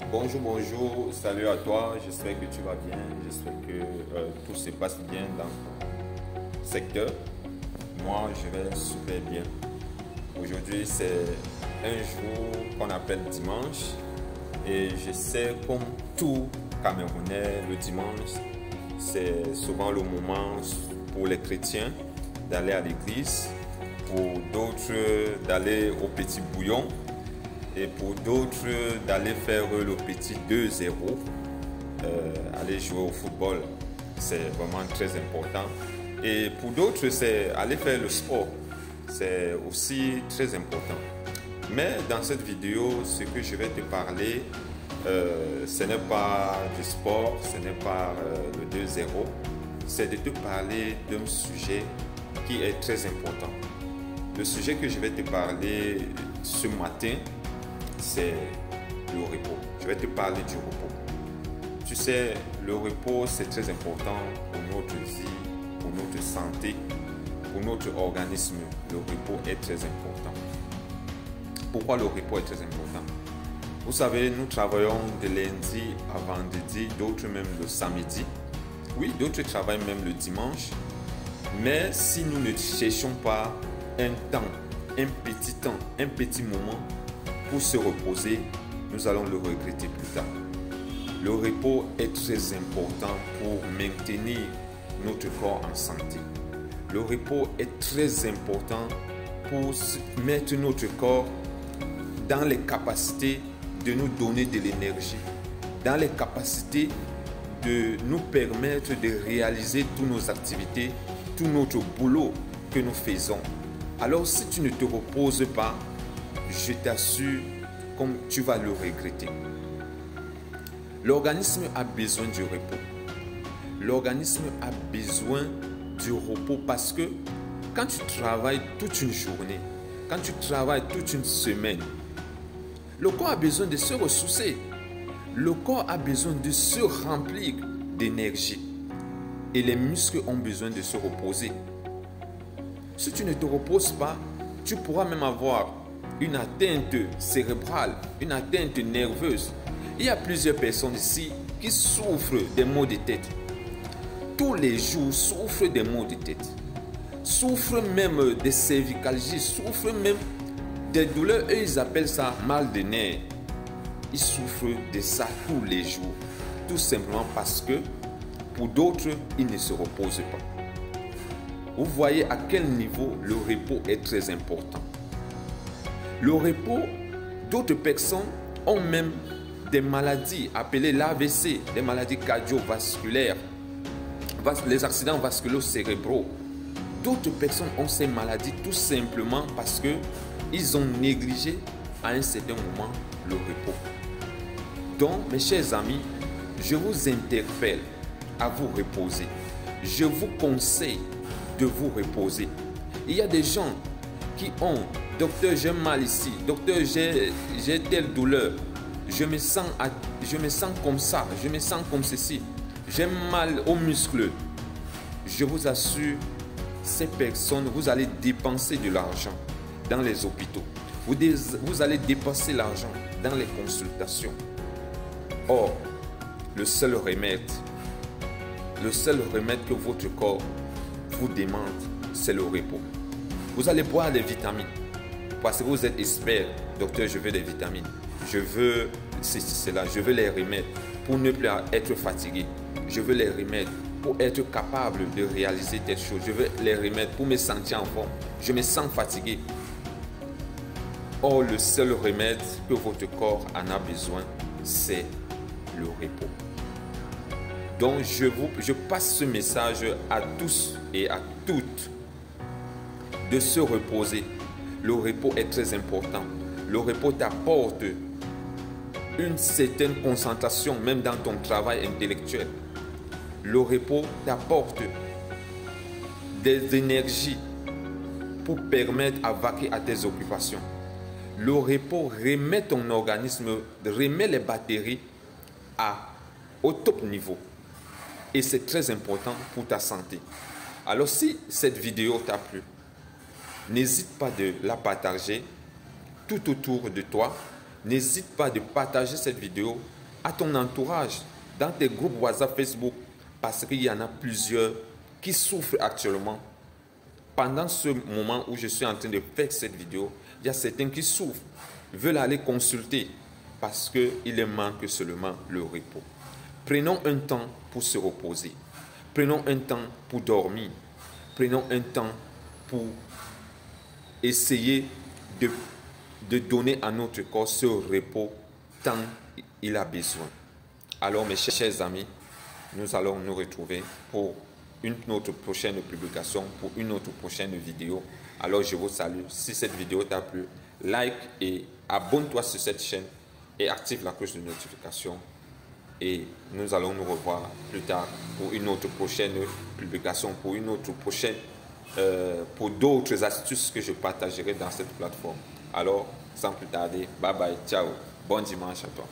Bonjour, bonjour, salut à toi, j'espère que tu vas bien, j'espère que tout se passe bien dans ton secteur. Moi, je vais super bien. Aujourd'hui, c'est un jour qu'on appelle dimanche et je sais comme tout Camerounais, le dimanche, c'est souvent le moment pour les chrétiens d'aller à l'église, pour d'autres d'aller au petit bouillon et pour d'autres d'aller faire le petit 2-0, aller jouer au football. C'est vraiment très important. Et pour d'autres, c'est aller faire le sport. C'est aussi très important. Mais dans cette vidéo, ce que je vais te parler, ce n'est pas du sport, ce n'est pas le 2-0. C'est de te parler d'un sujet qui est très important. Le sujet que je vais te parler ce matin, c'est le repos. Je vais te parler du repos. Tu sais, le repos, c'est très important pour notre vie, pour notre santé, pour notre organisme. Le repos est très important. Pourquoi le repos est très important? Vous savez, nous travaillons de lundi à vendredi, d'autres même le samedi. Oui, d'autres travaillent même le dimanche. Mais si nous ne cherchons pas un temps, un petit moment pour se reposer, nous allons le regretter plus tard. Le repos est très important pour maintenir notre corps en santé. Le repos est très important pour mettre notre corps dans les capacités de nous donner de l'énergie, dans les capacités de nous permettre de réaliser toutes nos activités, tout notre boulot que nous faisons. Alors si tu ne te reposes pas, je t'assure comme tu vas le regretter. L'organisme a besoin du repos. L'organisme a besoin du repos parce que quand tu travailles toute une journée, quand tu travailles toute une semaine, le corps a besoin de se ressourcer. Le corps a besoin de se remplir d'énergie. Et les muscles ont besoin de se reposer. Si tu ne te reposes pas, tu pourras même avoir une atteinte cérébrale, une atteinte nerveuse. Il y a plusieurs personnes ici qui souffrent des maux de tête. Tous les jours, souffrent des maux de tête. Souffrent même des cervicalgies, souffrent même des douleurs. Eux, ils appellent ça mal de nerfs. Ils souffrent de ça tous les jours. Tout simplement parce que pour d'autres, ils ne se reposent pas. Vous voyez à quel niveau le repos est très important. Le repos, d'autres personnes ont même des maladies appelées l'AVC, des maladies cardiovasculaires, les accidents vasculaires cérébraux. D'autres personnes ont ces maladies tout simplement parce qu'ils ont négligé à un certain moment le repos. Donc, mes chers amis, je vous interpelle à vous reposer. Je vous conseille de vous reposer. Il y a des gens qui ont docteur, j'ai mal ici, docteur, j'ai telle douleur, je me sens comme ça, je me sens comme ceci, j'ai mal aux muscles. Je vous assure, ces personnes, vous allez dépenser de l'argent dans les hôpitaux. Vous allez dépenser l'argent dans les consultations. Or, le seul remède que votre corps vous demande, c'est le repos. Vous allez boire des vitamines parce que vous êtes expert. Docteur, je veux des vitamines. Je veux ceci, cela. Je veux les remèdes pour ne plus être fatigué. Je veux les remèdes pour être capable de réaliser telle chose. Je veux les remèdes pour me sentir en forme. Je me sens fatigué. Or, le seul remède que votre corps en a besoin, c'est le repos. Donc, je passe ce message à tous et à toutes de se reposer. Le repos est très important. Le repos t'apporte une certaine concentration, même dans ton travail intellectuel. Le repos t'apporte des énergies pour permettre à vaquer à tes occupations. Le repos remet ton organisme, remet les batteries au top niveau. Et c'est très important pour ta santé. Alors si cette vidéo t'a plu, n'hésite pas de la partager tout autour de toi n'hésite pas de partager cette vidéo à ton entourage, dans tes groupes WhatsApp, Facebook, parce qu'il y en a plusieurs qui souffrent actuellement. Pendant ce moment où je suis en train de faire cette vidéo, il y a certains qui souffrent, veulent aller consulter parce qu'il leur manque seulement le repos. Prenons un temps pour se reposer. Prenons un temps pour dormir. Prenons un temps pour essayer de donner à notre corps ce repos tant il a besoin. Alors mes chers amis, nous allons nous retrouver pour une autre prochaine publication, pour une autre prochaine vidéo. Alors je vous salue. Si cette vidéo t'a plu, like et abonne-toi sur cette chaîne et active la cloche de notification. Et nous allons nous revoir plus tard pour une autre prochaine publication, pour une autre prochaine, pour d'autres astuces que je partagerai dans cette plateforme. Alors, sans plus tarder, bye bye, ciao, bon dimanche à toi.